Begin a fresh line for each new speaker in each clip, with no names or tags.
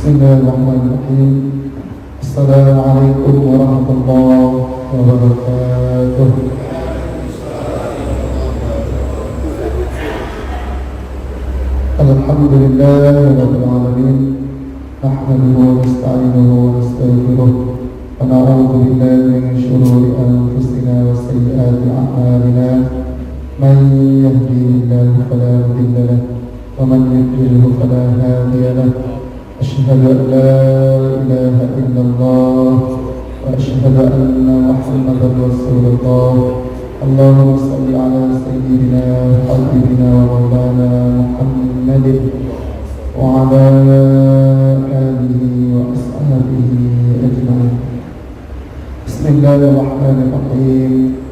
Bismillahirrahmanirrahim. Assalamualaikum warahmatullahi wabarakatuh. Alhamdulillahi rabbil alamin. Nahmaduhu wa nasta'inuhu wa nastaghfiruh. Wa na'udzu billahi min shururi anfusina wa sayyiati a'malina. Man yahdihillahu fala mudilla lahu wa man yudlil fala hadiya lahu. Asyhadu an la ilaha illallah wa asyhadu anna Muhammadar Rasulullah. Allahumma shalli ala sayyidina habibina wa maulana Muhammadin wa ala alihi wa ashabihi ajma'in. Bismillahirrahmanirrahim.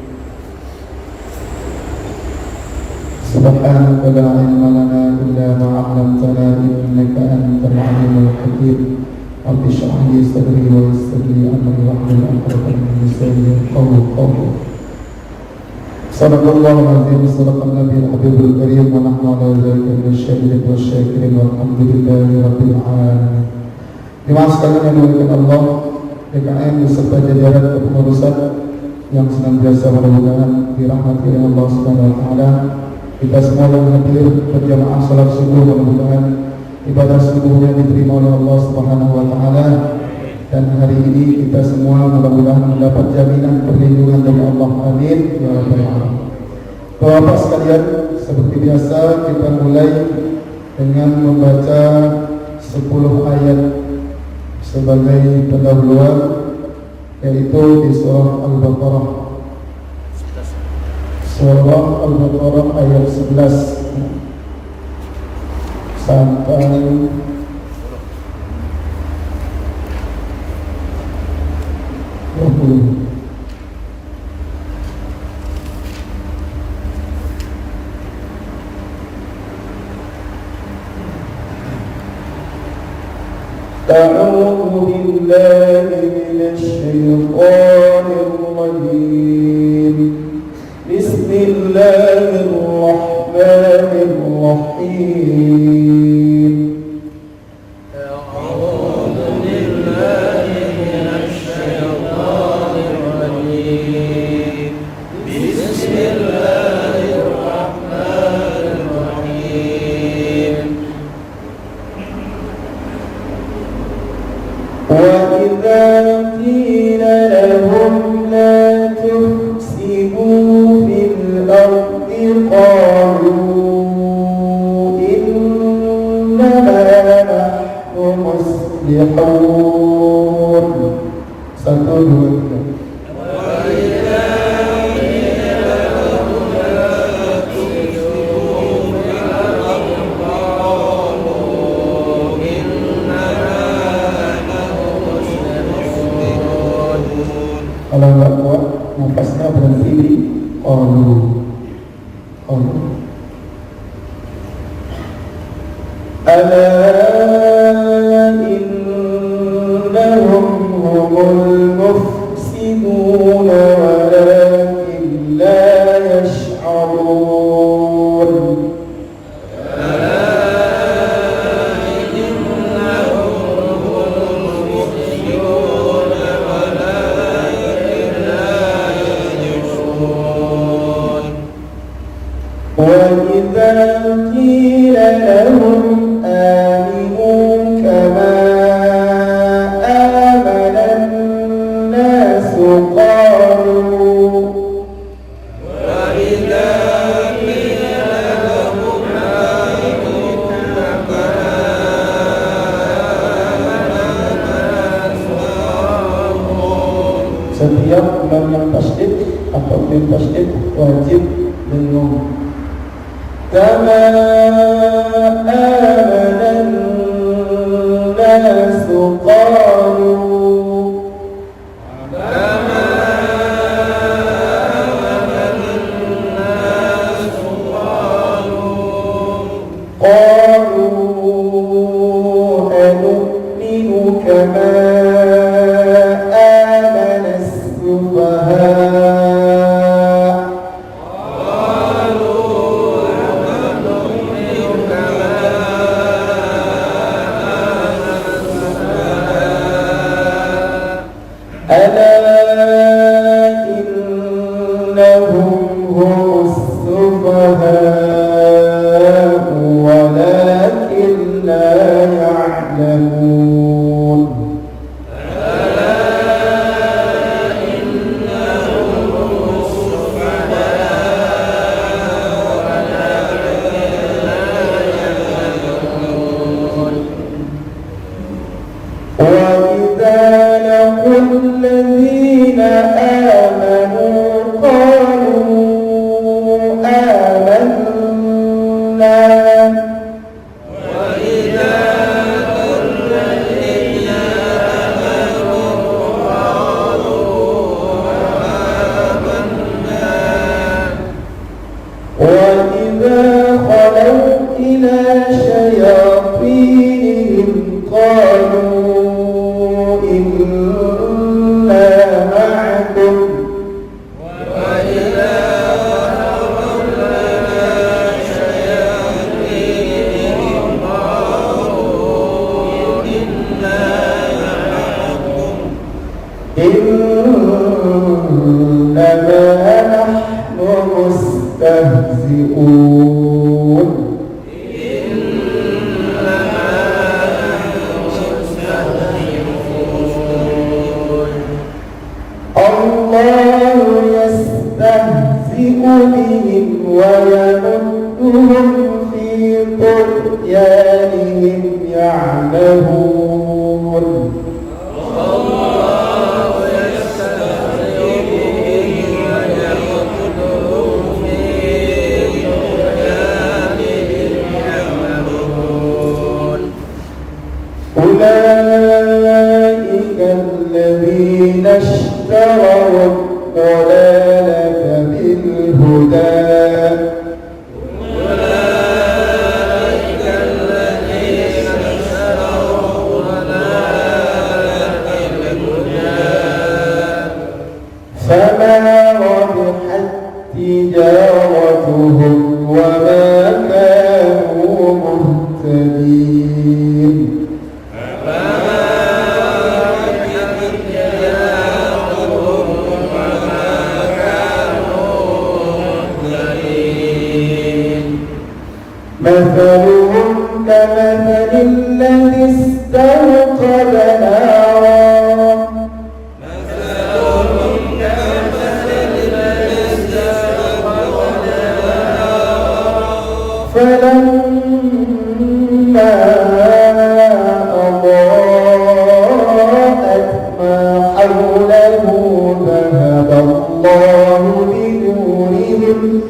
Subhanaka la ilma lana illa ma 'allamtana innaka antal 'alimul hakim. Rabbi shrah li sadri wa yassir li amri wahlul 'uqdatam min lisani yafqahu qawli. Sadaqallahul 'azim, sadaqan nabiyil habibul karim, wa nahnu 'ala dzalika minasyahidin wasyakirin walhamdulillahi rabbil alamin. Jemaah sekalian yang dimuliakan Allah, DKM beserta jajaran kepengurusan yang senantiasa mudah-mudahan dirahmati oleh Allah Subhanahu wa taala. Kita semua yang hadir berjamaah salat subuh, mudah-mudahan ibadah subuhnya diterima oleh Allah Subhanahu wa taala, dan hari ini kita semua mudah-mudahan mendapat jaminan perlindungan dari Allah. Amin ya rabbal alamin. Bapak sekalian, seperti biasa kita mulai dengan membaca 10 ayat sebagai pendahuluan, yaitu di surah Al-Baqarah. Surah Al-Baqarah ayat 11 sampai 20. A'udzu billahi minasy syaithanir rajim. Bismillahirrahmanirrahim. A'udzu billahi minasy syaithanir rajim. Bismillahirrahmanirrahim. Wa idza qila lahum la tufsidu fil ardi qalu innama nahnu muslihun. 1, 2, 3. Kalau nggak kuat, nafasnya berhenti di qalu. Ala innahum humul mufsidun walakin la yash'urun. وَإِذَا قِيلَ لَهُمْ آمِنُوا كَمَا آمَنَ النَّاسُ قَالُوا setiap lam yang tasdid atau mim tasdid wajib dengung. Kama amanan nasu qalu. Kama amanan nasu qalu. Qalu anu'minu kama amana as-sufaha. لا يعلمون وإذا لقوا الذين آمنوا قالوا آمنا وإذا خلوا إلى شياطينهم قالوا إنا معكم إنما نحن مستهزئون الله يستهزئ بهم ويمدهم في طغيانهم يعمهون أولئك الذين اشتروا الضلالة بالهدى فما ربحت تجارتهم وما كانوا مهتدين مثلهم كمثل الذي استوقد نارا فلما أضاءت ما حوله ذهب الله بنورهم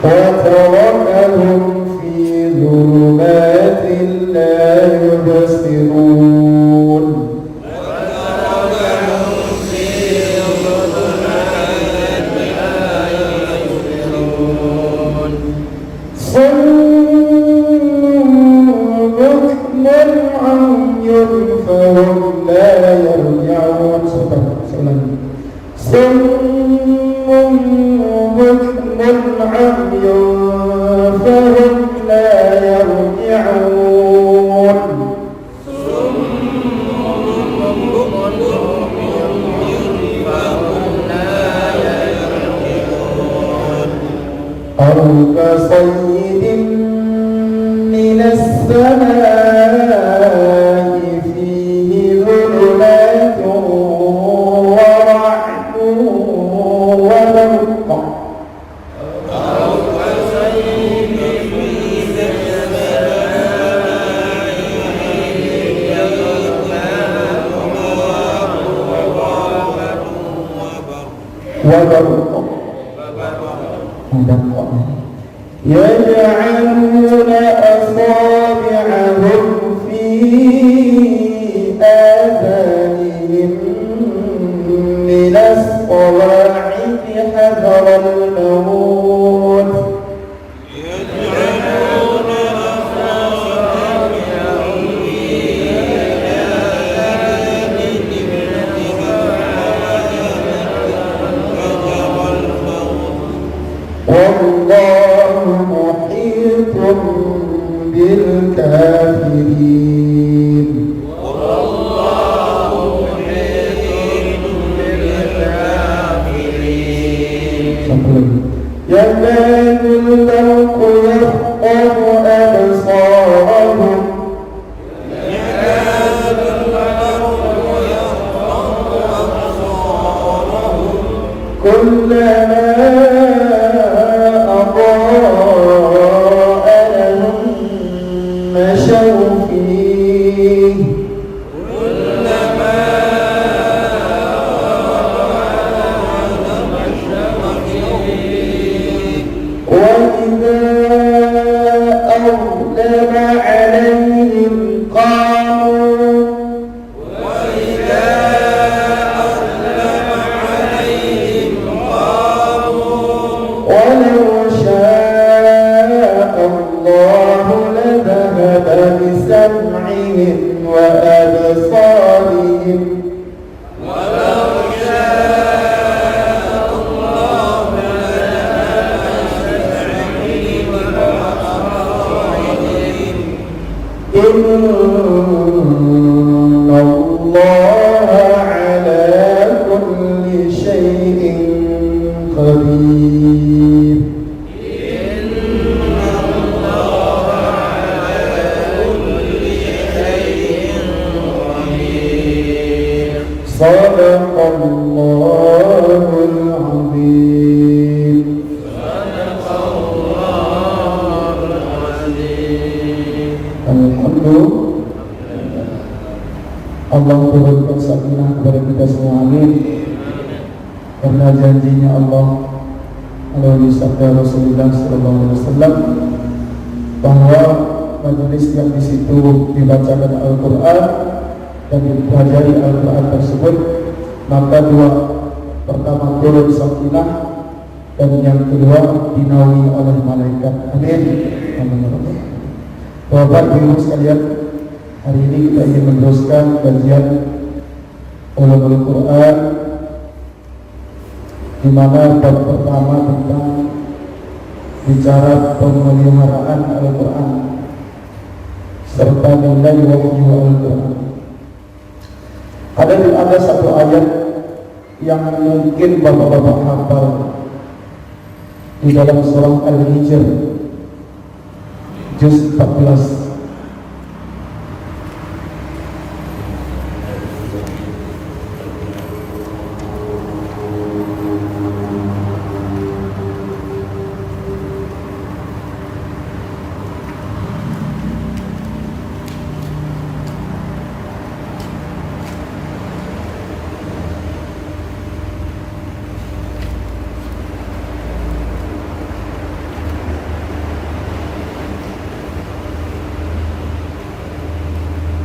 وتركهم في ظلمات لا يبصرون صم بكم عمي فهم لا يرجعون صم بكم عمي فهم لا يرجعون أو كصيد من السماء فيه ظلمات ورعد وبرق يجعلون أصابعهم في آذانهم من الصواعق حذر الموت والله محيط بالكافرين Satu lagi. Yakadul barqu yafqahu absarahum kullama adaa lahum mashaw fihi بسمعهم وأبصارهم ولو شاء الله لذهب بسمعهم وأبصارهم إن الله على كل شيء قدير. صدق الله العظيم. صدق الله العظيم. Alhamdulillah, Allah turunkan sakinah kepada kita semua, amin. Karena janjinya Allah melalui sabda Rasulullah SAW bahwa majelis yang di situ dibacakan Al-Quran dan dipelajari Al-Quran tersebut, maka dua, pertama turun sakinah dan yang kedua dinaungi oleh malaikat, amin. Amin. Bapak Ibu sekalian, hari ini kita ingin meneruskan kajian Ulumul Quran, di mana bab pertama tentang bicara pemeliharaan Al-Quran serta nilai wahyu Al-Quran. Ada satu ayat yang mungkin bapak-bapak hafal di dalam surah Al-Hijr juz 14.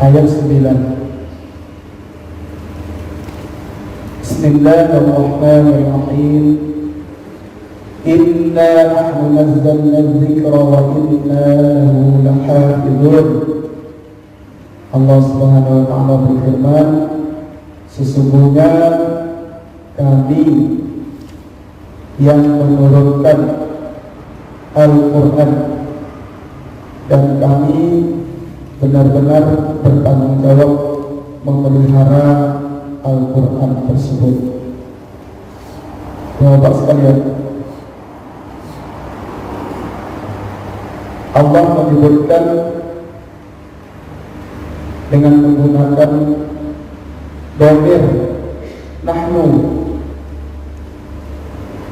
Ayat 9. Bismillahirrahmanirrahim. Inna nahnu nazzalna dzikra wa inna lahu lahafizun. Allah Subhanahu wa taala berfirman, sesungguhnya kami yang menurunkan Al-Quran dan kami benar-benar bertanggung jawab memelihara Al-Quran tersebut. Bapak sekalian, Allah menyebutkan dengan menggunakan dhamir nahnu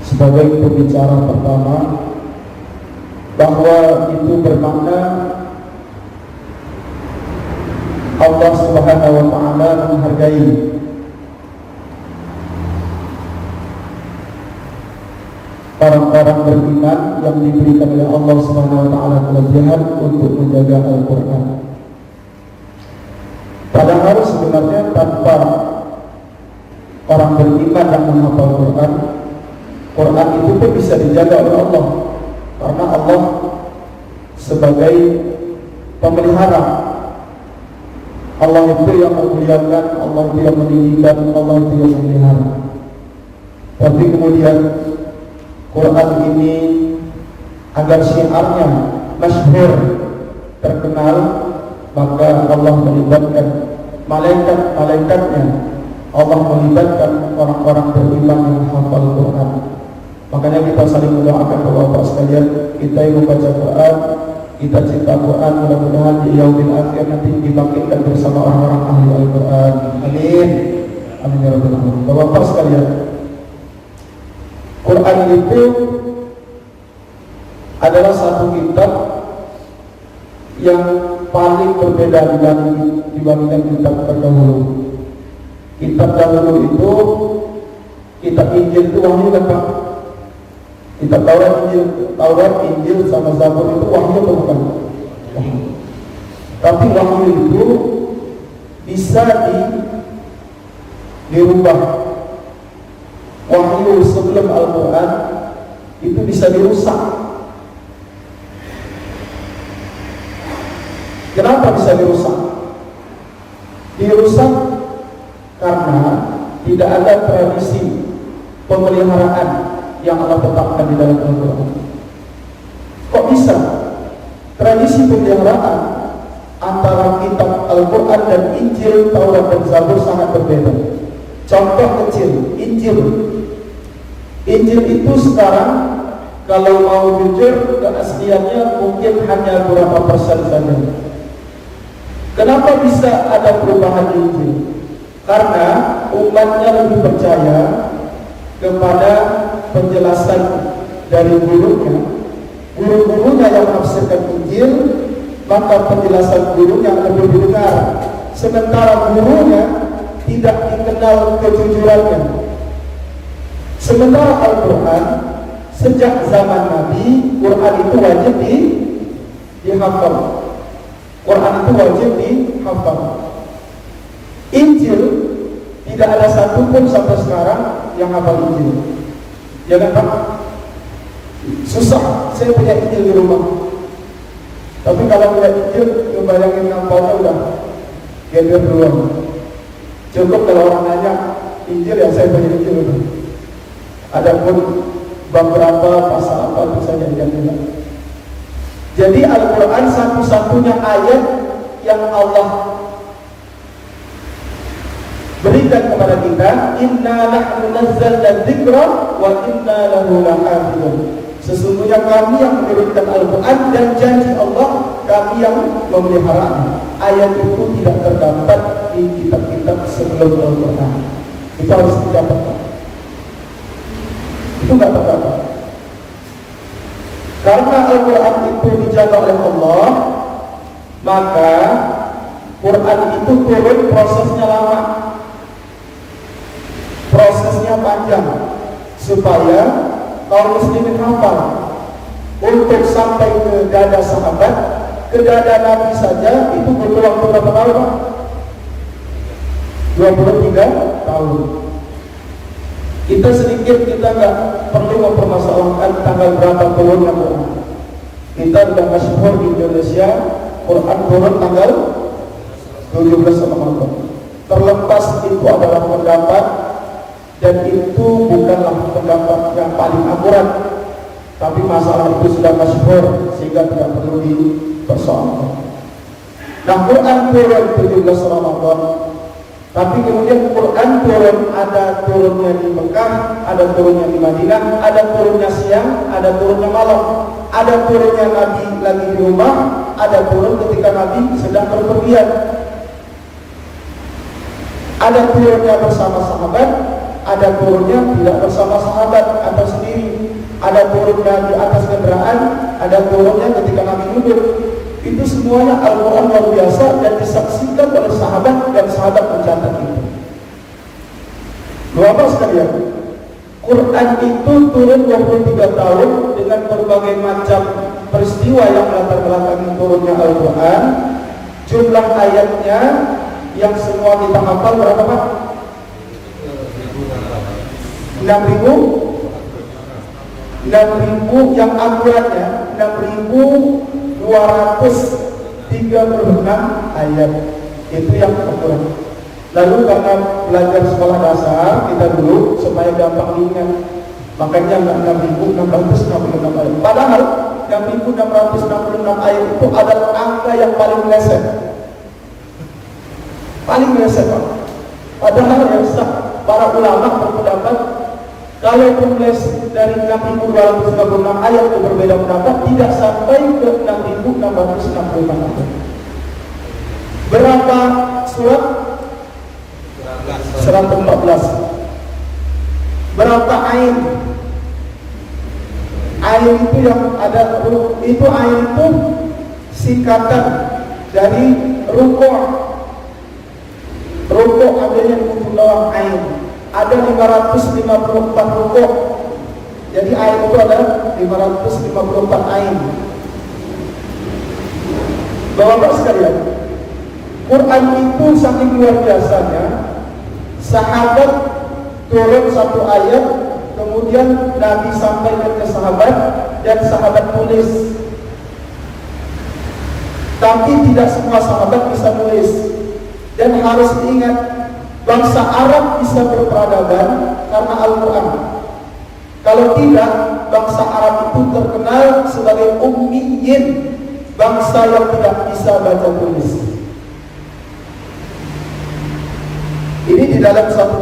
sebagai pembicara pertama, bahwa itu bermakna Allah Subhanahu wa taala menghargai orang-orang beriman yang diberikan oleh Allah Subhanahu wa taala kelebihan untuk menjaga Al-Quran. Padahal sebenarnya tanpa orang beriman yang menghafal Quran, Quran itu pun bisa dijaga oleh Allah, karena Allah sebagai pemelihara. Allah itu yang memuliakan, Allah itu yang meninggikan, Allah itu yang memelihara. Tapi kemudian Quran ini agar syiarnya masyhur, terkenal, maka Allah melibatkan malaikat-malaikatnya Allah melibatkan orang-orang beriman yang hafal Quran. Makanya kita saling mendoakan Bapak-bapak sekalian, kita yang membaca Quran, kita cinta Quran, mudah-mudahan di yaumil akhir nanti dibangkitkan bersama orang-orang ahli Al-Quran. Amin. Amin ya rabbal alamin. Bapak-bapak sekalian, Quran itu adalah satu kitab yang paling berbeda dibandingkan kitab terdahulu. Kitab dahulu itu, kitab Injil itu wahyu kan Pak? Kitab Taurat, Injil sama Zabur itu wahyu atau bukan? Wahyu. Tapi wahyu itu bisa dirubah. Wahyu sebelum Al-Quran itu bisa dirusak. Kenapa bisa dirusak? Dirusak karena tidak ada tradisi pemeliharaan yang Allah tetapkan di dalam Al-Quran. Kok bisa? Tradisi pemeliharaan antara kitab Al-Quran dan Injil, Taurat dan Zabur sangat berbeda. Contoh kecil, Injil itu sekarang kalau mau jujur keasliannya mungkin hanya beberapa persen saja. Kenapa bisa ada perubahan Injil? Karena umatnya lebih percaya kepada penjelasan dari gurunya yang menafsirkan Injil, maka penjelasan gurunya lebih didengar. Sementara gurunya tidak dikenal kejujurannya. Sementara Al-Quran sejak zaman Nabi, Quran itu wajib dihafal. Quran itu wajib dihafal. Injil tidak ada satupun sampai sekarang yang hafal Injil. Ya kan Pak? Susah. Saya punya Injil di rumah. Tapi kalau punya Injil, ngebayangin ngapalnya udah geber duluan. Cukup kalau orang nanya Injil, ya saya punya Injil. Adapun bab berapa, pasal apa itu saya jadikan juga. Jadi Al-Quran satu-satunya ayat yang Allah berikan kepada kita, inna nahnu nazzalna dzikra wa inna lahu lahafizun. Sesungguhnya kami yang menurunkan Al-Quran dan janji Allah kami yang memelihara. Ayat itu tidak terdapat di kitab-kitab sebelum Al-Quran. Itu harus didapatkan. Itu tidak terdapat. Karena Al-Quran itu dijaga oleh Allah, maka Quran itu turun prosesnya lama, prosesnya panjang, supaya kaum muslimin hafal. Untuk sampai ke dada sahabat, ke dada Nabi saja itu butuh waktu berapa tahun? 23 tahun. Kita nggak perlu mempermasalahkan tanggal berapa turunnya Quran. Kita sudah masyhur di Indonesia, Quran turun tanggal 17 Ramadan. Terlepas itu adalah pendapat, dan itu bukanlah pendapat yang paling akurat, tapi masalah itu sudah masyhur sehingga tidak perlu dipersoalkan. Nah, Quran turun 17 Ramadan. Tapi kemudian Quran turun, ada turunnya di Mekah, ada turunnya di Madinah, ada turunnya siang, ada turunnya malam, ada turunnya Nabi lagi di rumah, ada turun ketika Nabi sedang berpergian, ada turunnya bersama sahabat, ada turunnya tidak bersama sahabat atau sendiri, ada turunnya di atas kendaraan, ada turunnya ketika Nabi duduk. Itu semuanya Al-Quran luar biasa dan disaksikan oleh sahabat, dan sahabat mencatat itu. Bapak sekalian, Quran itu turun 23 tahun dengan berbagai macam peristiwa yang melatar belakangi turunnya Al-Quran. Jumlah ayatnya yang semua kita hafal berapa Pak? 6.000 yang akuratnya 6.236 ayat. Itu yang akurat. Lalu karena belajar sekolah dasar kita dulu supaya gampang diingat, makanya 6.666 ayat. Padahal 6.666 ayat itu adalah angka yang paling meleset.
paling melesetkan. Padahal yang sah, para ulama berpendapat kalau les dari 6.256 ayat itu berbeda pendapat, tidak sampai ke 6.665 ayat. Berapa surat? 114. Berapa ain? Ain itu yang ada, itu ain itu singkatan dari rukuk. Rukuk adanya di ujung bawah ain. Ada 554 rukuk. Jadi ain itu ada 554 ain. Bapak-bapak sekalian, Quran itu saking luar biasanya. Sahabat turun satu ayat, kemudian Nabi sampaikan ke sahabat dan sahabat tulis. Tapi tidak semua sahabat bisa nulis. Dan harus diingat, bangsa Arab bisa berperadaban karena Al-Quran. Kalau tidak, bangsa Arab itu terkenal sebagai ummiyin, bangsa yang tidak bisa baca tulis. Ini di dalam satu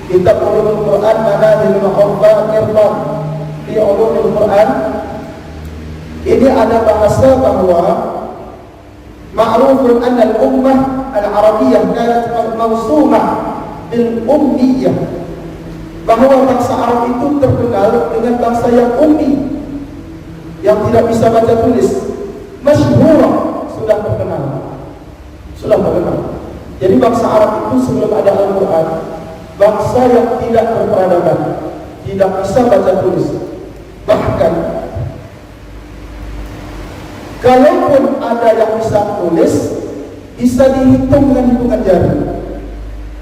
kitab Ulumul Quran, Manahil Mahfuzah Irfan di Ulumul Quran. Ini ada bahasa bahwa ma'rufun anna al-ummah al-arabiyyah kanat mawsumah bil ummiyah, bahwa bangsa Arab itu terkenal dengan bangsa yang ummi, yang tidak bisa baca tulis. Masyhurah, sudah terkenal. Jadi bangsa Arab itu sebelum ada Al-Quran, bangsa yang tidak berperadaban, tidak bisa baca tulis. Bahkan kalaupun ada yang bisa tulis, bisa dihitung dengan hitungan jari.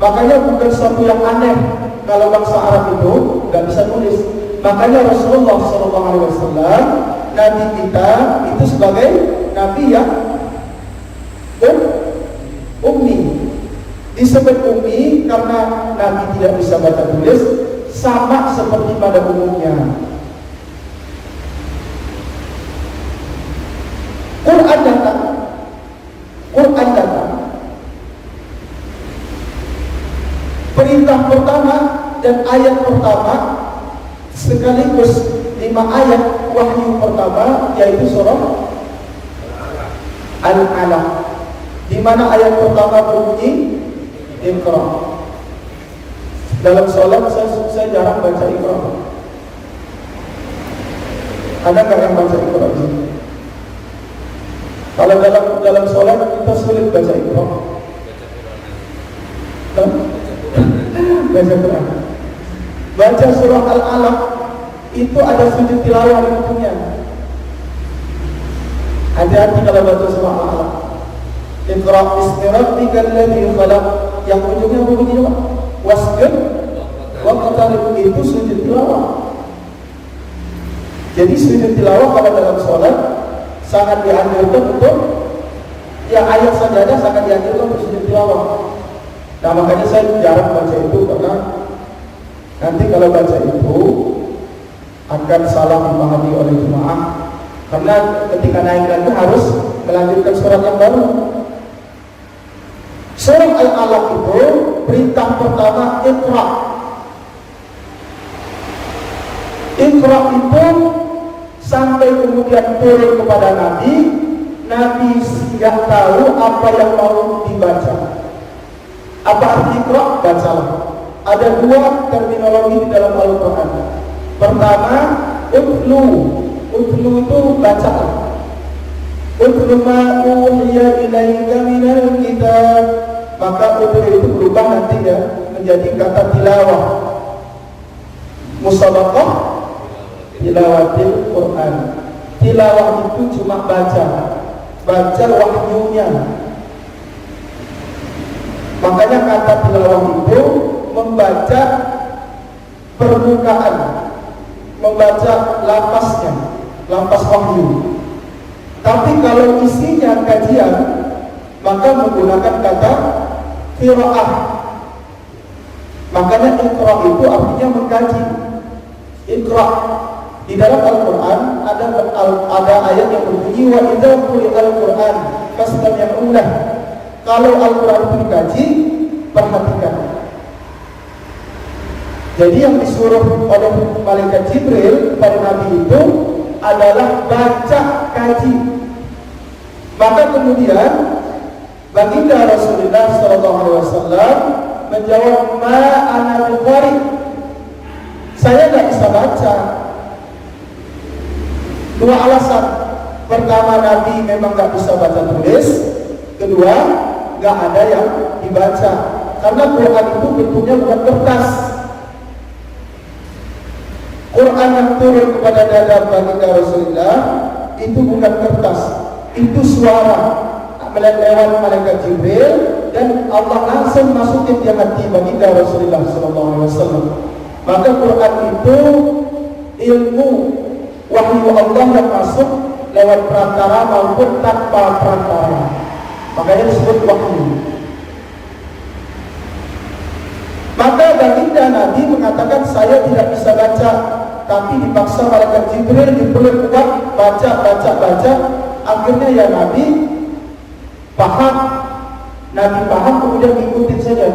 Makanya bukan sesuatu yang aneh kalau bangsa Arab itu nggak bisa tulis. Makanya Rasulullah SAW, Nabi kita itu sebagai Nabi yang ummi. Disebut ummi karena Nabi tidak bisa baca tulis, sama seperti pada umumnya. Quran datang. Perintah pertama dan ayat pertama sekaligus 5 ayat wahyu pertama, yaitu surah Al-Alaq, di mana ayat pertama berbunyi Iqra. Dalam sholat saya jarang baca Iqra. Ada nggak yang baca Iqra di sini? Kalau dalam sholat kita sulit baca Iqra. Baca Quran. Baca surah Al-Alaq itu ada sujud tilawah di ujungnya. Hati-hati kalau baca surah Al-Alaq. Iqra bismi rabbikal ladzi khalaq, yang ujungnya berbunyi apa? Wasjud waqtarib, itu sujud tilawah. Jadi sujud tilawah kalau dalam sholat sangat dianjurkan untuk, ya ayat sajadah sangat dianjurkan untuk sujud tilawah. Nah makanya saya jarang baca itu, karena nanti kalau baca itu akan salah dipahami oleh jemaah. Karena ketika naik lagi harus melanjutkan surat yang baru. Surah Al-Alaq itu perintah pertama Iqra. Iqra itu sampai kemudian turun kepada Nabi. Nabi nggak tahu apa yang mau dibaca. Apa arti Iqra? Bacalah. Ada 2 terminologi di dalam Al-Quran. Pertama, utlu. Utlu itu bacalah. Utlu ma uhiya ilaika minal kitab. Maka utlu itu berubah nanti ya menjadi kata tilawah. Musabaqah tilawatil Quran. Tilawah itu cuma baca wahyunya. Makanya kata tilawah itu membaca permukaan, membaca lafaznya, lafaz wahyu. Tapi kalau isinya kajian, maka menggunakan kata qiraah. Makanya Iqra itu artinya mengkaji. Iqra. Di dalam Al-Quran ada ayat yang berbunyi wa idza quri'al Quran fastami'u lahu. Kalau Al-Quran itu dikaji, perhatikan. Jadi yang disuruh oleh malaikat Jibril pada Nabi itu adalah baca, kaji. Maka kemudian baginda Rasulullah SAW menjawab, ma ana biqari, saya nggak bisa baca. Dua alasan. Pertama, Nabi memang nggak bisa baca tulis. Kedua, nggak ada yang dibaca. Karena Quran itu bentuknya bukan kertas. Quran yang turun kepada dada baginda Rasulullah itu bukan kertas, itu suara lewat malaikat Jibril, dan Allah langsung masukin di hati baginda Rasulullah SAW. Maka Quran itu ilmu wahyu Allah yang masuk lewat perantara maupun tanpa perantara. Makanya disebut wahyu. Maka baginda Nabi mengatakan, saya tidak bisa baca, tapi dipaksa malaikat Jibril dipeluk kuat, baca. Akhirnya ya Nabi paham, kemudian ikutin saja.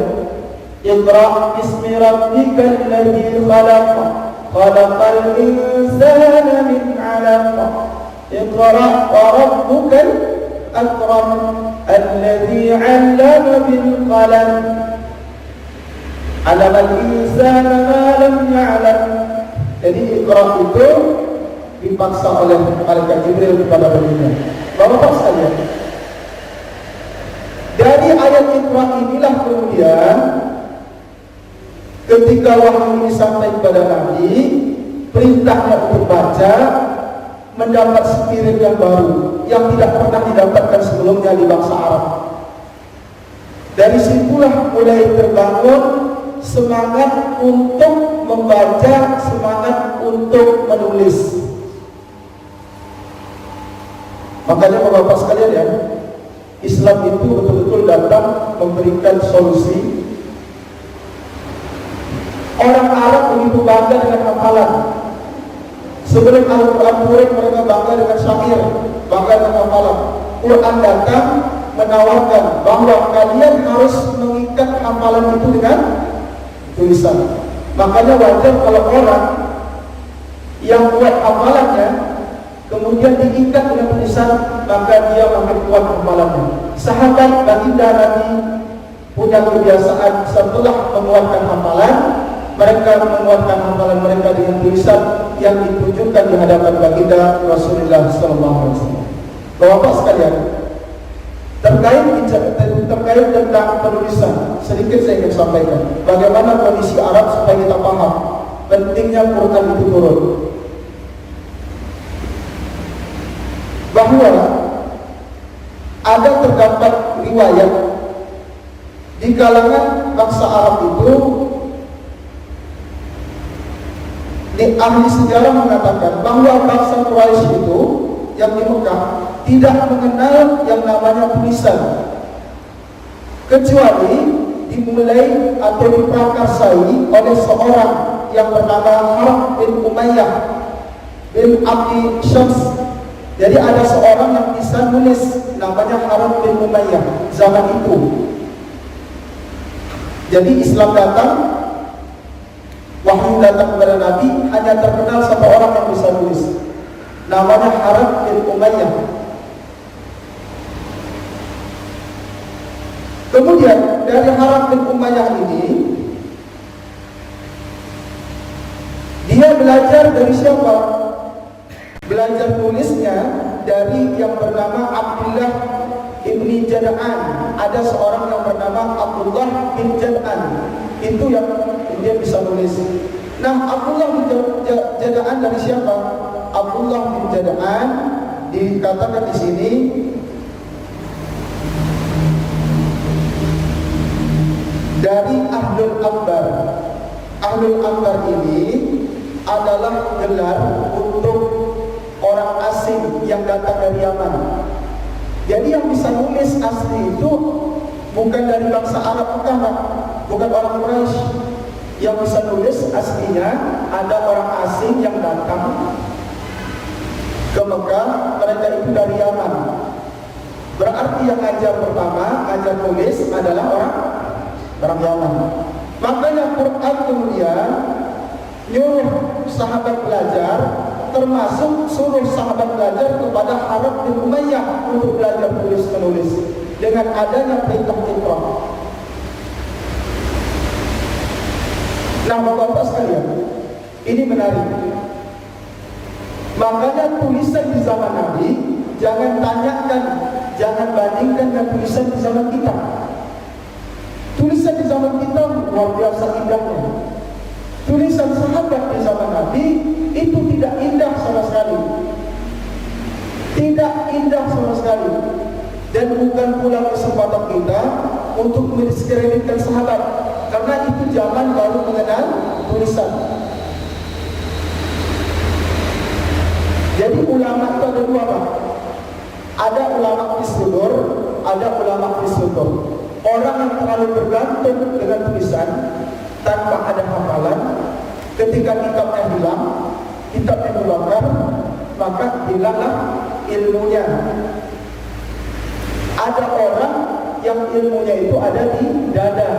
Iqra bismi rabbikal ladzi khalaq, khalaqal insana min 'alaq. Iqra wa rabbukal akram, alladzi 'allama bil qalam, 'allamal insana ma lam ya'lam. Jadi Iqra itu dipaksa oleh malaikat Jibril kepada baginda. Bapak sekalian, dari ayat Iqra inilah kemudian ketika wahyu ini sampai kepada Nabi, perintahnya untuk baca mendapat spirit yang baru yang tidak pernah didapatkan sebelumnya di bangsa Arab. Dari situlah mulai terbangun semangat untuk membaca, semangat untuk menulis. Makanya Bapak sekalian ya, Islam itu betul-betul datang memberikan solusi. Orang Arab begitu bangga dengan hafalan. Sebelum Al-Quran turun, mereka bangga dengan syair, bangga dengan hafalan. Quran datang menawarkan bahwa kalian harus mengikat hafalan itu dengan tulisan. Makanya wajar kalau orang yang buat hafalannya kemudian diikat dengan tulisan, maka dia makin kuat hafalannya. Sahabat baginda Nabi punya kebiasaan setelah menguatkan hafalan, mereka menguatkan hafalan mereka dengan tulisan yang ditunjukkan di hadapan baginda Rasulullah SAW. Bapak sekalian, terkait tentang penulisan, sedikit saya ingin sampaikan bagaimana kondisi Arab supaya kita paham pentingnya Quran itu turun. Bahwa ada terdapat riwayat di kalangan bangsa Arab itu, di ahli sejarah mengatakan bahwa bangsa Quraisy itu yang di Mekah tidak mengenal yang namanya tulisan, kecuali dimulai atau diprakarsai oleh seorang yang bernama Harb bin Umayyah bin Abdi Syams. Jadi ada seorang yang bisa nulis namanya Harb bin Umayyah zaman itu. Jadi Islam datang, wahyu datang kepada Nabi, hanya terkenal satu orang yang bisa nulis, namanya Harb bin Umayyah. Kemudian dari Harb bin Umayyah ini, dia belajar dari siapa? Belajar tulisnya dari yang bernama Abdullah ibni Jada'an. Ada seorang yang bernama Abdullah bin Jada'an, itu yang dia bisa nulis. Nah, Abdullah bin Jada'an dari siapa? Abdullah bin Jada'an dikatakan di sini dari Ahlul Anbar. Ahlul Anbar ini adalah gelar untuk orang asing yang datang dari Yaman. Jadi yang bisa nulis asli itu bukan dari bangsa Arab Mekah, bukan orang Quraisy. Yang bisa nulis aslinya ada orang asing yang datang ke Mekah, mereka itu dari Yaman. Berarti yang ngajar pertama, ngajar tulis adalah orang Yaman. Makanya Quran kemudian nyuruh sahabat belajar, termasuk suruh sahabat belajar kepada Harith bin Umayyah untuk belajar tulis menulis dengan adanya perintah Iqra. Nah, Bapak-bapak sekalian, ini menarik. Makanya tulisan di zaman Nabi jangan tanyakan, jangan bandingkan dengan tulisan di zaman kita. Tulisan di zaman kita luar biasa indahnya. Tulisan sahabat di zaman Nabi itu tidak indah sama sekali. Tidak indah sama sekali. Dan bukan pula kesempatan kita untuk mendiskreditkan sahabat, karena itu zaman baru mengenal tulisan. Jadi ulama itu ada dua, Pak. Ada ulama fisudur, ada ulama fisudur. Orang yang terlalu bergantung dengan tulisan tanpa ada hafalan, ketika kitabnya hilang, kitabnya dibakar, maka hilanglah ilmunya. Ada orang yang ilmunya itu ada di dada,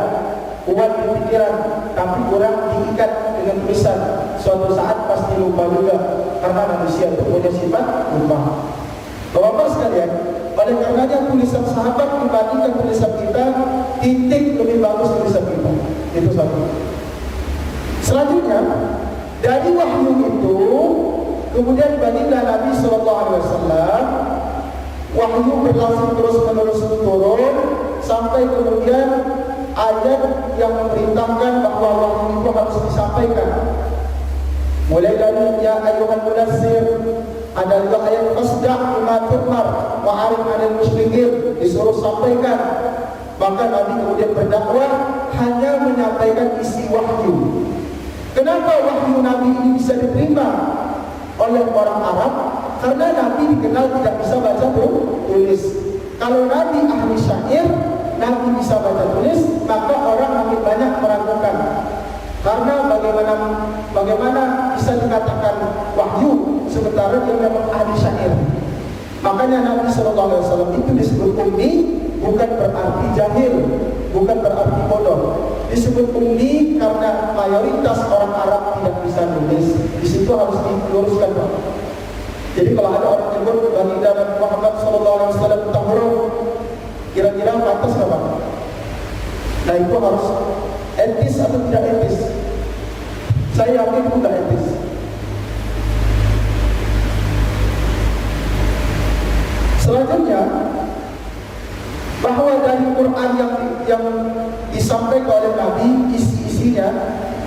kuat di pikiran, tapi kurang diikat dengan tulisan. Suatu saat pasti lupa juga, karena manusia itu punya sifat lupa. Bapak-bapak sekalian, oleh karenanya tulisan sahabat dibandingkan tulisan kita, titik lebih bagus tulisan kita. Itu satu. Selanjutnya, dari wahyu itu kemudian baginda Nabi SAW, wahyu berlangsung terus menerus turun sampai kemudian ayat yang memerintahkan bahwa wahyu itu harus disampaikan. Mulai dari ya ayyuhan mudassir, ada juga ayat fasda' bima tu'mar wa 'arid 'anil musyrikin, disuruh sampaikan. Maka Nabi kemudian berdakwah hanya menyampaikan isi wahyu. Kenapa wahyu Nabi ini bisa diterima oleh orang Arab? Karena Nabi dikenal tidak bisa baca tulis. Kalau Nabi ahli syair, Nabi bisa baca tulis, maka orang makin banyak meragukan. Karena bagaimana bisa dikatakan wahyu sementara dia memang ahli syair. Makanya Nabi SAW itu disebut ummi, bukan berarti jahil, bukan berarti bodoh. Disebut ummi karena mayoritas orang Arab tidak bisa nulis. Di situ harus diluruskan, Pak. Jadi kalau ada orang nyebut baginda Nabi Muhammad SAW tentang huruf, kira-kira pantas nggak, Pak? Nah, itu harus etis atau tidak etis? Saya yakin itu tidak etis. Selanjutnya, bahwa dari Quran yang disampaikan oleh Nabi, isi-isinya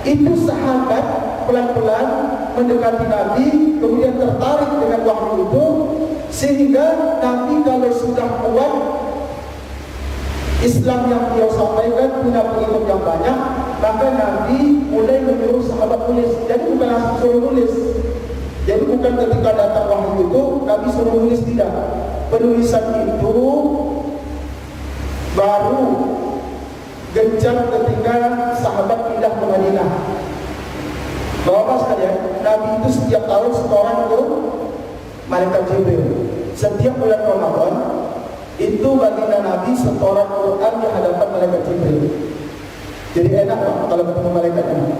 itu sahabat pelan-pelan mendekati Nabi, kemudian tertarik dengan wahyu itu, sehingga Nabi kalau sudah kuat Islam yang beliau sampaikan, punya pengikut yang banyak, maka Nabi mulai menyuruh sahabat tulis. Jadi bukan langsung suruh tulis. Jadi bukan ketika datang wahyu itu Nabi suruh tulis, tidak. Penulisan itu baru gencar ketika sahabat pindah ke Madinah. Bapak sekalian, Nabi itu setiap tahun setoran ke malaikat Jibril. Setiap bulan Ramadan itu baginda Nabi setoran Quran di hadapan malaikat Jibril. Jadi enak, Pak, kalau ketemu malaikatnya.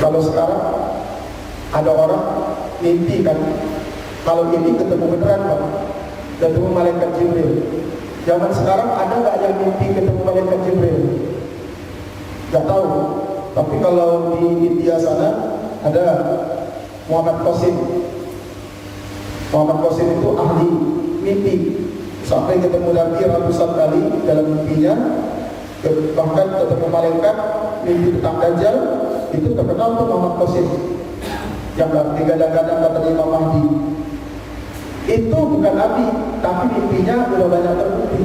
Kalau sekarang ada orang mimpi kan, kalau ini ketemu beneran, Pak, ketemu malaikat Jibril. Zaman sekarang ada nggak yang mimpi ketemu malaikat Jibril? Nggak tahu. Tapi kalau di India sana ada Muhammad Qasim. Muhammad Qasim itu ahli mimpi, sampai ketemu Nabi ratusan kali dalam mimpinya, bahkan ketemu malaikat, mimpi tentang Dajjal. Itu terkenal tuh Muhammad Qasim yang digadang-gadang kata Imam Mahdi. Itu bukan Nabi, tapi mimpinya sudah banyak terbukti.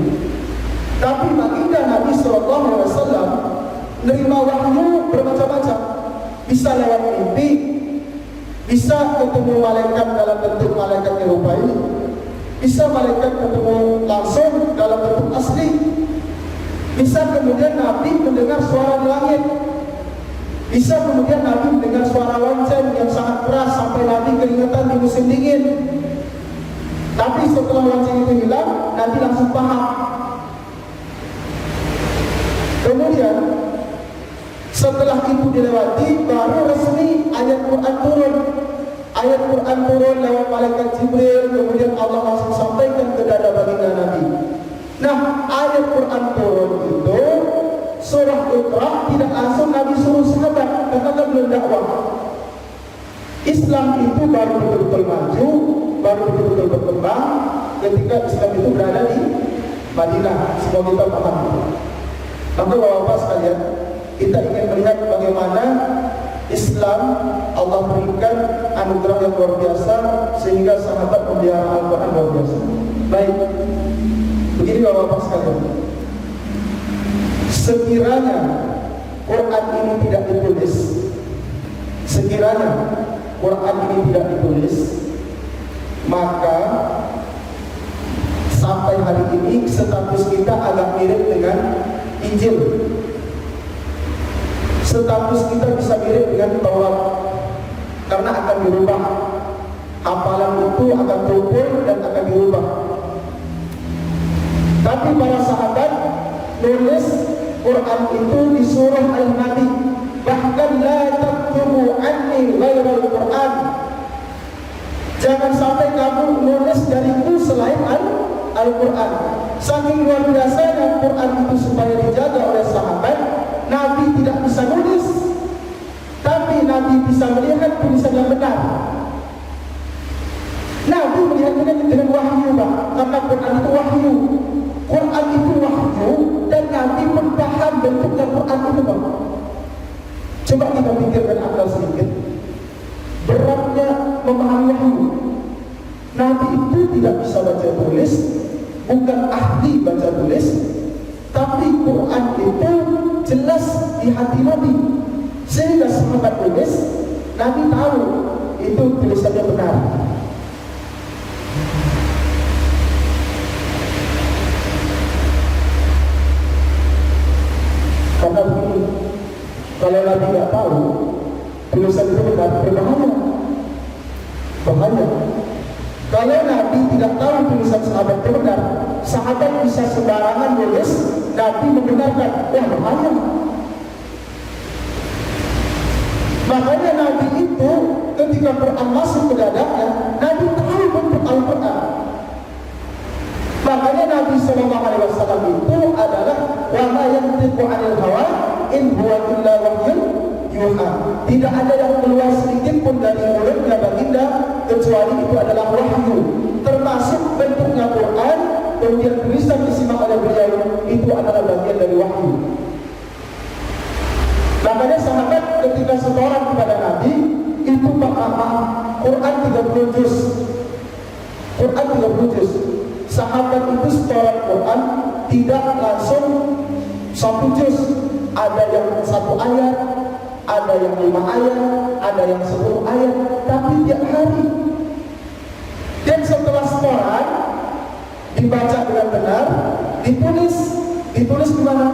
Tapi baginda Nabi SAW menerima wahyu bermacam-macam. Bisa lewat mimpi, bisa ketemu malaikat dalam bentuk malaikat nyerupai, bisa malaikat ketemu langsung dalam bentuk asli, bisa kemudian Nabi mendengar suara di langit, bisa kemudian Nabi mendengar suara lonceng yang sangat keras sampai Nabi keringetan di musim dingin. Tapi setelah lonceng itu hilang, Nabi langsung paham. Kemudian setelah itu dilewati, baru resmi ayat Quran turun. Ayat Quran turun lewat malaikat Jibril, kemudian Allah langsung sampaikan ke dada baginda Nabi. Nah, ayat Quran turun itu surah Iqra tidak langsung Nabi suruh sahabat, karena belum dakwah. Islam itu baru betul-betul maju, baru betul-betul berkembang ketika Islam itu berada di Madinah. Semua kita paham. Maka bapak-bapak sekalian, kita ingin melihat bagaimana Islam Allah berikan anugerah yang luar biasa sehingga sahabat memelihara Al-Quran luar biasa. Baik, begini bapak-bapak sekalian, sekiranya Quran ini tidak ditulis, sekiranya Quran ini tidak ditulis, maka sampai hari ini status kita agak mirip dengan Injil. Status kita bisa mirip dengan Taurat, karena akan dirubah. Hafalan itu akan terubur dan akan dirubah. Tapi para sahabat nulis Quran itu disuruh oleh Nabi. Bahkan la taktubu anni ghairal Quran. Jangan sampai kamu nulis dariku selain Al-Quran. Saking luar biasanya Quran itu supaya dijaga oleh sahabat, Nabi tidak bisa nulis, tapi Nabi bisa melihat tulisan yang benar. Nabi melihatnya dengan wahyu, Pak. Karena Quran itu wahyu. Quran itu wahyu, dan Nabi pun paham bentuknya Quran itu, Pak. Coba kita pikirkan akal sedikit. Beratnya memahami wahyu. Nabi itu tidak bisa baca tulis, bukan ahli baca tulis, tapi Quran itu jelas di hati Nabi, sehingga sahabat tulis, Nabi tahu itu tulisannya benar. Karena begini, kalau Nabi tidak tahu tulisan itu benar, berbahaya. Bahaya. Kalau Nabi tidak tahu tulisan sahabat itu benar, sahabat bisa sembarangan nulis, Nabi membenarkan. Wah, bahaya. Makanya Nabi itu ketika Quran masuk ke dadanya, Nabi tahu bentuk Al-Quran. Makanya Nabi SAW itu adalah wa ma yantiqu 'anil hawa in huwa illa wahyun yuha. Tidak ada yang keluar sedikit pun dari mulutnya baginda kecuali itu adalah wahyu. Termasuk bentuknya Quran, kemudian tulisan disimak oleh beliau itu adalah bagian dari wahyu. Makanya sahabat ketika setoran kepada Nabi itu Quran 30 juz. Quran 30 juz. Sahabat itu setoran Quran tidak langsung 1 juz. Ada yang 1 ayat, ada yang 5 ayat, ada yang 10 ayat, tapi tiap hari. Dan setelah setoran dibaca dengan benar, ditulis di mana?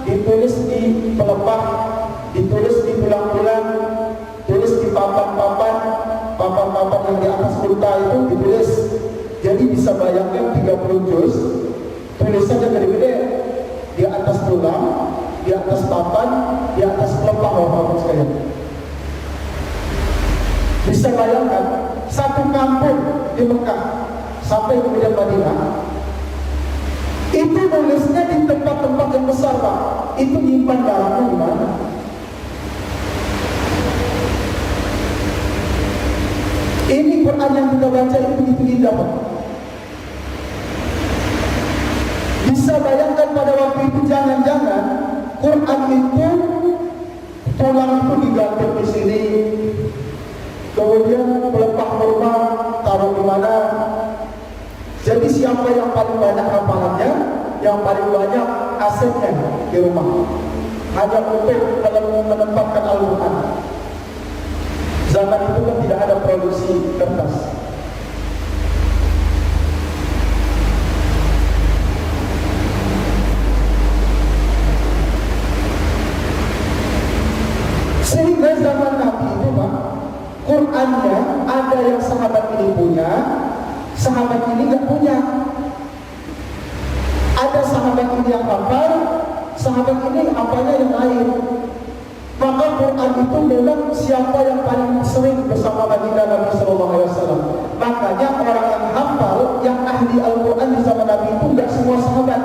Ditulis di pelepah, ditulis di tulang-tulang, tulis di papan-papan yang di atas unta itu ditulis. Jadi bisa bayangkan 30 juz, tulisannya gede-gede di atas tulang, di atas papan, di atas pelepah, bapak-bapak sekalian. Bisa bayangkan satu kampung di Mekah sampai kemudian Madinah, itu nulisnya di tempat-tempat yang besar, Pak. Itu nyimpan barangnya di mana? Ini Quran yang kita baca itu begitu indah, Pak. Bisa bayangkan pada waktu itu jangan-jangan Quran itu tulang itu digantung di sini, kemudian pelepah rumah taruh di mana. Jadi siapa yang paling banyak hafalannya, yang paling banyak asetnya di rumah, hanya untuk menempatkan Al-Quran. Zaman itu kan tidak ada produksi kertas. Sehingga zaman Nabi itu, Pak, Qurannya ada yang sahabat ini punya, sahabat ini nggak punya. Ada sahabat ini yang hafal, sahabat ini apanya yang lain. Maka Quran itu memang siapa yang paling sering bersama baginda Nabi Sallallahu Alaihi Wasallam. Makanya orang yang hafal, yang ahli Al-Quran di zaman Nabi itu nggak semua sahabat.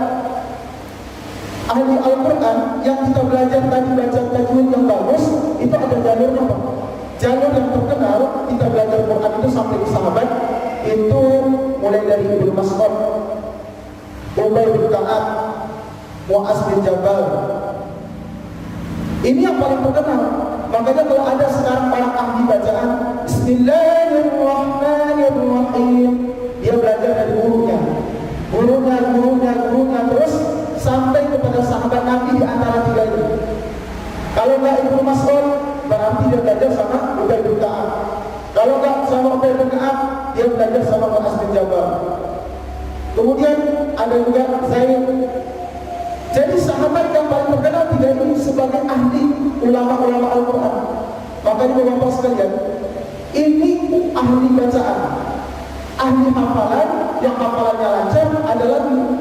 Ahli Al-Quran yang kita belajar tadi, baca tajwid yang bagus, itu ada jalur apa? Jalur yang terkenal kita belajar Quran itu sampai di sahabat itu mulai dari Ibnu Mas'ud, Ubay bin Ka'ab, Mu'az bin Jabal. Ini yang paling terkenal. Makanya kalau ada sekarang orang ahli bacaan Bismillahirrahmanirrahim, dia belajar dari gurunya terus sampai kepada sahabat Nabi di antara tiga ini. Kalau nggak Ibnu Mas'ud, berarti dia belajar sama Ubay bin Ka'ab. Kalau nggak sama Ubay bin Ka'ab, dia belajar sama Mu'az bin Jabal. Kemudian ada juga Zaid. Jadi sahabat yang paling terkenal tiga ini sebagai ahli ulama-ulama Al-Quran. Makanya Bapak sekalian, ini ahli bacaan, ahli hafalan, yang hafalannya lancar adalah ini.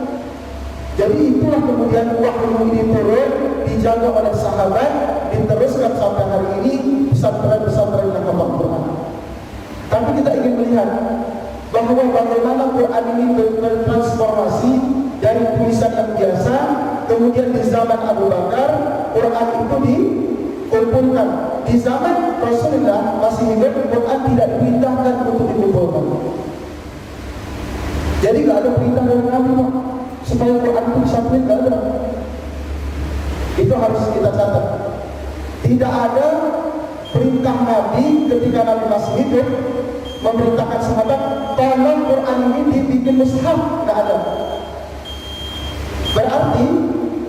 Jadi itulah kemudian wahyu ini turun, dijaga oleh sahabat, diteruskan sampai hari ini pesantren-pesantren yang hafal Quran. Tapi kita ingin melihat bahwa bagaimana Quran ini bertransformasi dari tulisan yang biasa, kemudian di zaman Abu Bakar Quran itu dikumpulkan. Di zaman Rasulullah masih hidup, Quran tidak diperintahkan untuk dikumpulkan. Jadi tidak ada perintah dari Nabi supaya Quran itu disampaikan, tidak ada. Itu harus kita catat. Tidak ada perintah Nabi ketika Nabi masih hidup memerintahkan sahabat tolong Quran ini dibikin mushaf, tidak ada. Berarti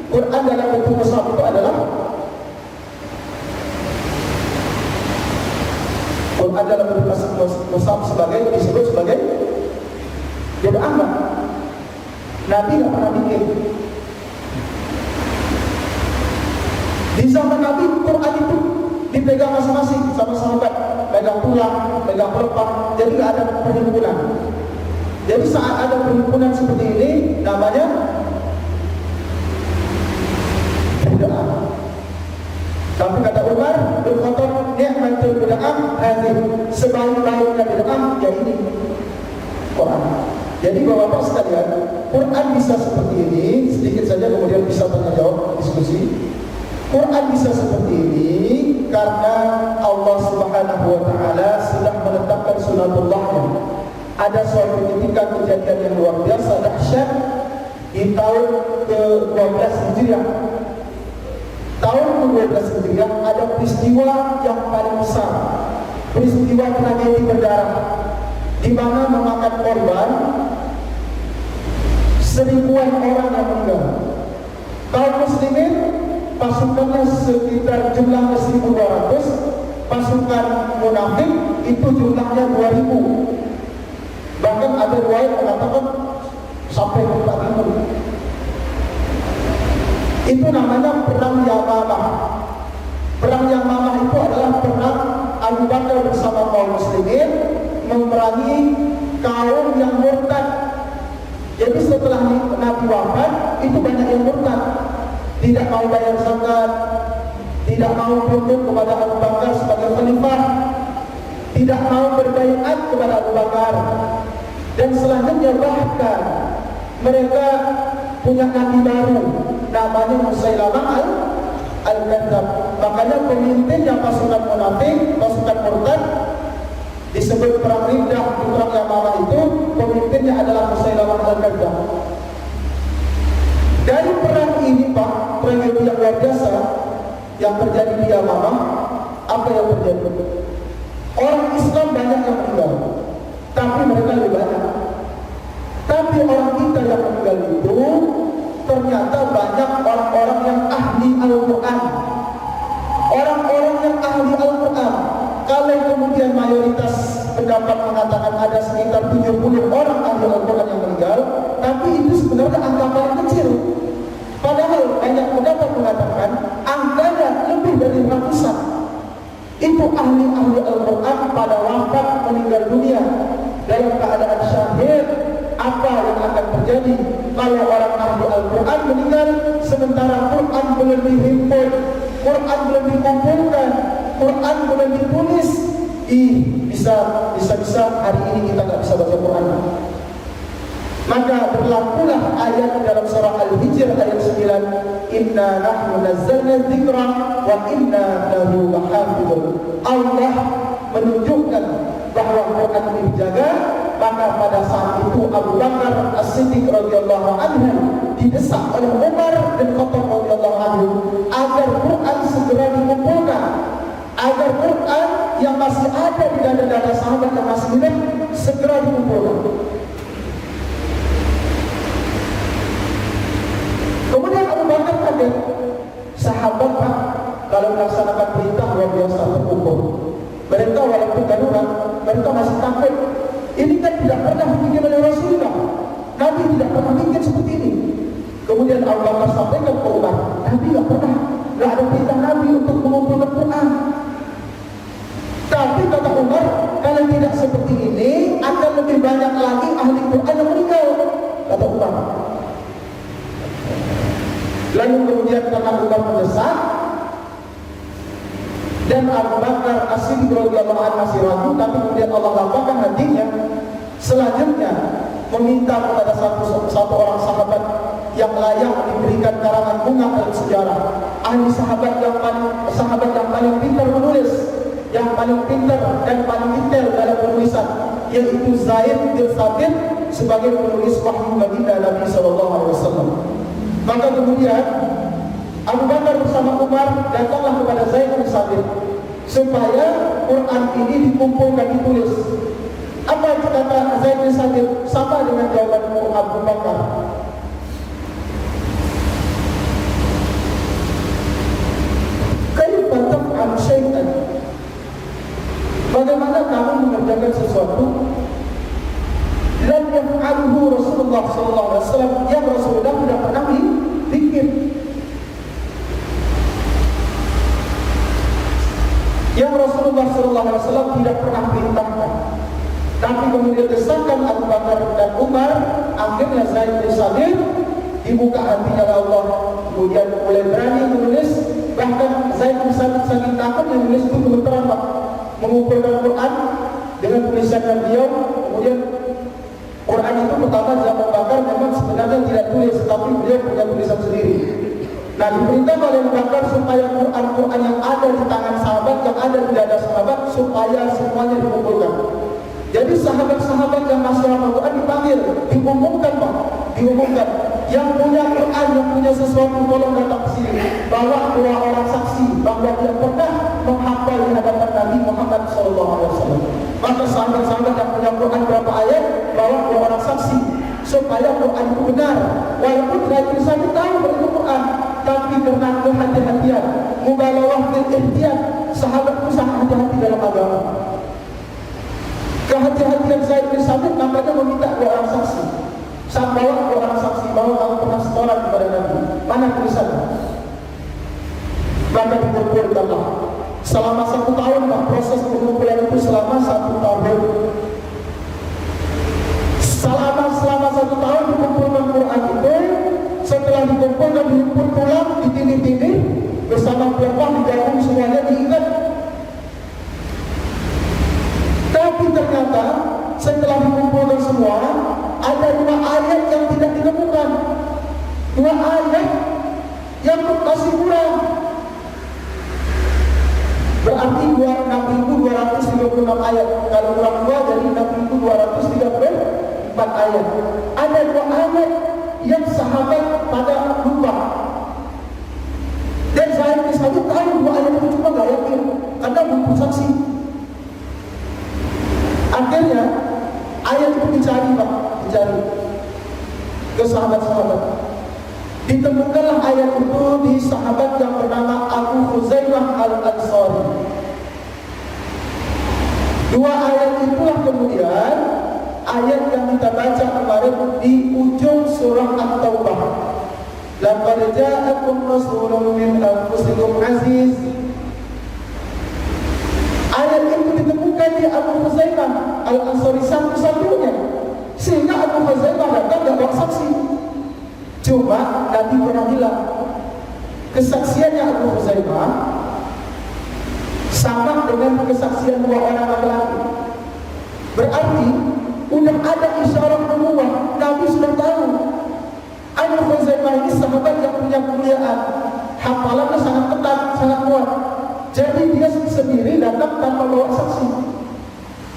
Quran dalam bentuk mushaf itu adalah Quran dalam bentuk mushaf disebut sebagai bid'ah. Nabi tidak pernah bikin. Di zaman Nabi Quran itu dipegang masing-masing sama sahabat, pegang tulang, pegang pelepah, jadi tidak ada perhimpunan. Jadi saat ada perhimpunan seperti ini, namanya bid'ah. Tapi kata Umar bin Khattab, ni'matul bid'ah hadhihi, sebaik-baiknya bid'ah ya ini Quran. Jadi Bapak-bapak sekalian, Quran bisa seperti ini, sedikit saja kemudian bisa tanya jawab diskusi. Quran bisa seperti ini karena Allah Subhanahu wa taala sudah menetapkan sunatullahnya. Ada suatu ketika kejadian yang luar biasa dahsyat di tahun ke-12 Hijriah. Tahun ke-12 Hijriah ada peristiwa yang paling besar, peristiwa tragedi berdarah, di mana memakan korban seribuan orang yang meninggal. Kaum muslimin pasukannya sekitar jumlahnya 1.200, pasukan munafik itu jumlahnya 2.000. Bahkan ada riwayat mengatakan sampai 4.000. Itu namanya perang Yamamah. Perang Yamamah itu adalah perang Abu Bakar bersama kaum muslimin memerangi kaum yang murtad. Jadi setelah Nabi wafat, itu banyak yang murtad, tidak mau bayar zakat, tidak mau tunduk kepada Abu Bakar sebagai khalifah, tidak mau berbaiat kepada Abu Bakar. Dan selanjutnya bahkan mereka punya nabi baru, namanya Musailamah al-Kadzdzab. Makanya pemimpinnya pasukan munafik, pasukan murtad, disebut perang Riddah, perang Yamamah itu pemimpinnya adalah Musailamah al-Kadzdzab. Dari perang ini Pak, tragedi yang luar biasa yang terjadi di Yamamah, apa yang terjadi? Orang Islam banyak yang meninggal, tapi mereka lebih banyak. Tapi orang kita yang meninggal itu ternyata banyak orang-orang yang ahli Al-Quran. Orang-orang yang ahli Al-Quran. Kalau kemudian mayoritas pendapat mengatakan ada sekitar 70 orang ahli Al-Quran yang meninggal, tapi itu sebenarnya angka paling kecil. Padahal banyak pendapat mengatakan angkanya lebih dari ratusan. Itu ahli-ahli Al-Quran pada wafat meninggal dunia dalam keadaan syahid sementara Quran belum dihimpun, Quran belum dikumpulkan, Quran belum ditulis. Bisa hari ini kita nggak bisa baca Quran. Maka berlakulah ayat dalam surah Al-Hijr ayat 9, Inna nahnu nazzalna dzikra wa inna lahu lahafidun. Allah menunjukkan bahwa Quran ini dijaga. Maka pada saat itu Abu Bakar As-Siddiq radhiyallahu anhu didesak oleh Umar bin Khattab radhiyallahu anhu agar Quran segera dikumpulkan, agar Quran yang masih ada di dada-dada sahabat yang masih hidup segera dikumpulkan. Kemudian Abu Bakar kaget, sahabat Pak kalau melaksanakan perintah luar biasa terpukul. Mereka walaupun darurat, mereka masih takut. Ini kan tidak pernah dibikin oleh Rasulullah. Nabi tidak pernah bikin seperti ini. Kemudian Abu Bakar sampaikan ke Umar, Nabi tidak pernah, tidak ada perintah Nabi untuk mengumpulkan Quran. Tapi kata Umar, kalau tidak seperti ini akan lebih banyak lagi ahli Quran yang meninggal, kata Umar. Lalu kemudian karena Umar mendesak dan Abu Bakar As-Siddiq radhiyallahu anhu masih ragu, tapi kemudian Allah lapangkan hatinya. Selanjutnya meminta kepada satu orang sahabat yang layak diberikan karangan bunga dalam sejarah, ahli sahabat yang paling pintar menulis, yang paling pintar dan paling detail dalam penulisan, yaitu Zaid bin Thabit sebagai penulis wahyu baginda Nabi SAW. Maka kemudian Abu Bakar bersama Umar datanglah kepada Zaid bin Thabit supaya Quran ini dikumpulkan, ditulis. Apa kata Zaid bin Thabit? Sama dengan jawaban Abu Bakar. Kaifa taf'al syai'an? Bagaimana kamu mengerjakan sesuatu lam yaf'alhu Rasulullah SAW, yang Rasulullah tidak pernah bikin, yang Rasulullah SAW tidak pernah perintahkan. Tapi kemudian desakan Abu Bakar dan Umar, akhirnya Zaid bin Thabit dibuka hatinya Allah, kemudian mulai berani menulis. Bahkan Zaid bin Thabit saking takut yang menulis itu gemeteran Pak, mengumpulkan Quran dengan tulisannya beliau. Kemudian Quran itu pertama zaman Bakar memang sebenarnya tidak tulis, tapi beliau punya tulisan sendiri. Nah, diperintah oleh Abu Bakar supaya Quran yang ada di tangan sahabat, yang ada di dada sahabat, supaya semuanya dikumpulkan. Jadi sahabat-sahabat yang masih hafal Quran dipanggil, diumumkan Pak, diumumkan. Yang punya Quran, yang punya sesuatu, tolong datang ke sini. Bawa 2 orang saksi bahwa dia pernah menghafal di hadapan Nabi Muhammad SAW. Maka sahabat-sahabat yang punya Quran berapa ayat, bawa 2 orang saksi supaya Quran itu benar. Walaupun tidak bisa tahu itu Quran, tapi karena kehati-hatian, mubalawah fil ihtiyat, sahabat itu sangat hati-hati dalam agama. Kehati-hatian Zaid bin Thabit makanya meminta 2 orang saksi. Saat bawa 2 orang saksi, bahwa kamu pernah setoran kepada Nabi, mana tulisannya? Maka dikumpulkanlah. Selama 1 tahun Pak, proses pengumpulan itu selama 1 tahun. Selama 1 tahun dikumpulkan Quran itu. Setelah dikumpulkan, dihimpun pulang, ditindih-tindih bersama pelepah, digabung semuanya, diingat. Tapi ternyata setelah dikumpulkan semua, ada 2 ayat yang tidak ditemukan, 2 ayat yang masih kurang. Berarti 6.256 ayat. Kalau kurang 2 jadi 6.234 ayat. Ada 2 ayat yang sahabat pada lupa. Dan Zaid bin Thabit tahu 2 ayat itu, cuma gak yakin karena butuh saksi. Akhirnya ayat itu dicari Pak, dicari ke sahabat-sahabat. Ditemukanlah ayat itu di sahabat yang bernama Abu Khuzaimah Al-Ansari. 2 ayat itulah kemudian ayat yang kita baca kemarin di ujung surah At-Taubah. Laqad ja'akum rasulun min anfusikum aziz. Ayat itu ditemukan di Abu Khuzaimah Al-Ansari satu-satunya, sehingga Abu Khuzaimah datang dan bawa saksi. Cuma Nabi pernah bilang kesaksiannya Abu Huzaifah sama dengan kesaksian dua orang laki-laki. Berarti udah ada isyarat nubuwah. Nabi sudah tahu Abu Huzaifah ini sahabat yang punya kemuliaan, hafalannya sangat ketat, sangat kuat. Jadi dia sendiri datang tanpa bawa saksi.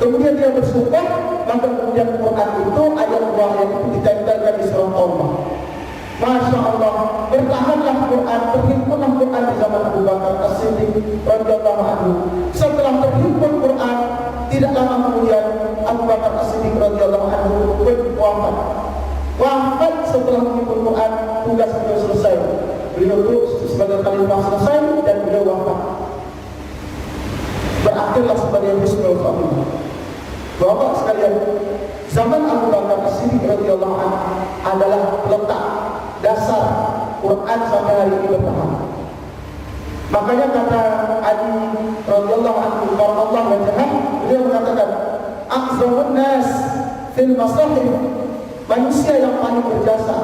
Kemudian dia bersumpah, maka kemudian Quran itu ayat wahyu itu ditempelkan di surah Taubah. Masya Allah, bertahanlah Quran, terhimpunlah Quran di zaman Abu Bakar As-Siddiq radhiyallahu anhu. Setelah terhimpun Quran, tidak lama kemudian Abu Bakar As-Siddiq radhiyallahu anhu wafat. Wafat setelah terhimpun Quran, tugas beliau selesai. Beliau itu sebagai khalifah selesai dan beliau wafat. Berakhirlah sebagai husnul khatimah. Bapak sekalian, zaman Abu Bakar As-Siddiq radhiyallahu anhu adalah letak dasar Quran sampai hari ini bertahan. Makanya kata Ali radhiyallahu anhu, Allah wajah, beliau mengatakan, "Aqzamun nas fil masahif." Manusia yang paling berjasa,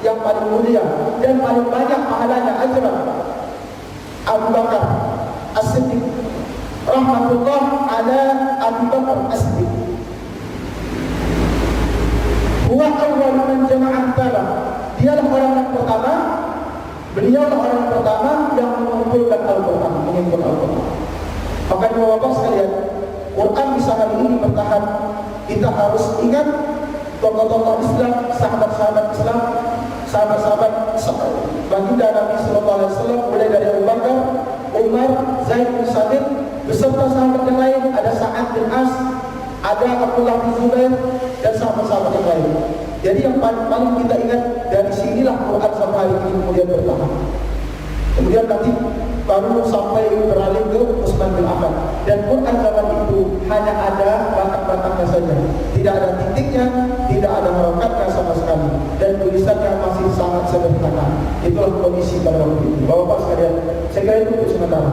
yang paling mulia dan paling banyak pahalanya ajran, Abu Bakar As-Siddiq rahmatullah ala Abu Bakar As-Siddiq. Huwa awwal man jama'a al-kalam. Dialah orang yang pertama, beliau orang yang pertama yang mengumpulkan Al-Quran, mengumpul Al-Quran. Makanya Bapak sekalian, Quran bisa hari ini bertahan. Kita harus ingat tokoh-tokoh Islam, sahabat-sahabat Islam, sahabat-sahabat baginda Nabi Sallallahu Alaihi Wasallam, mulai dari Abu Bakar, Umar, Zaid bin Sabit, beserta sahabat yang lain, ada Sa'ad bin As, ada Abdullah bin Zubair, dan sahabat-sahabat yang lain. Jadi yang paling kita ingat, dari sinilah Quran sampai hari ini kemudian bertahan. Kemudian nanti baru sampai beralih ke Utsman bin Affan. Dan Quran zaman itu hanya ada batang-batangnya saja, tidak ada titiknya, tidak ada harokatnya sama sekali, dan tulisannya masih sangat sederhana. Itulah kondisi pada waktu itu. Bapak-bapak sekalian, saya kira itu untuk sementara.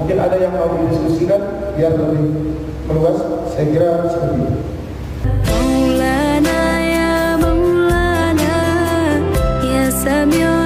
Mungkin ada yang mau didiskusikan biar lebih meluas. Saya kira seperti itu.
Maulana ya Maulana ya Sami'un